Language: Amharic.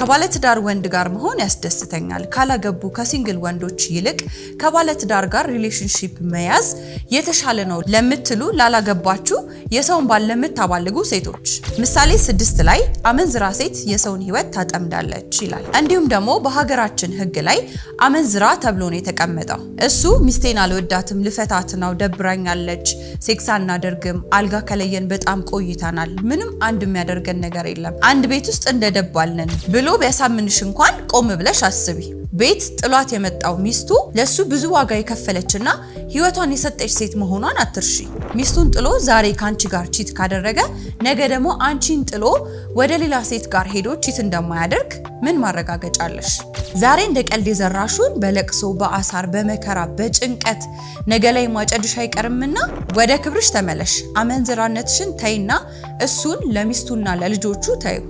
ከባለትዳር ወንድ ጋር መሆን ያስደስተኛል። ካላገቡ ከሲንግል ወንዶች ይልቅ ከባለትዳር ጋር ሪሌሽንሺፕ መያዝ የተሻለ ነው ለምትሉ ላላገባችሁ የሰውን ባል ለምታባልጉ ሴቶች ምሳሌ 6 ላይ አመንዝራ ሴት የሰውን ህይወት ታጠምዳለች ይላል። እንዲሁም ደግሞ በሀገራችን ህግ ላይ አመንዝራ ተብሎ ነው የተቀመጠው። እሱ ሚስቴን አልወዳትም ልፈታት ነው ደብራኛለች ሴክስ አናደርግም አልጋ ከለየን በጣም ቆይታናል ምንም አንድ የሚያደርገን ነገር የለም አንድ ቤት ውስጥ እንደደባልነን ብሎ ቢያሳምንሽ እንኳን ቆም ብለሽ አስቢ። ቤት ጥሏት የመጣው ሚስቱ ለሱ ብዙ ዋጋ የከፈለችና ህይወቷን የሰጠች ሴት መሆኗን አትርሺ። ሚስቱን ጥሎ ዛሬ ካንቺ ጋር ቺት ካደረገ ነገ ደግሞ አንቺን ጥሎ ወደ ሌላ ሴት ጋር ሄዶ ቺት እንደማያደርግ ምን ማረጋገጫ አለሽ? ዛሬ እንደ ቀልድ የዘራሹን በለቅሶ በአሳር በመከራ በጭንቀት ነገ ላይ ማጨድሽ አይቀርምና ወደ ክብርሽ ተመለሽ። አመንዝራነትሽን ተይና እሱን ለሚስቱና ለልጆቹ ተዩ።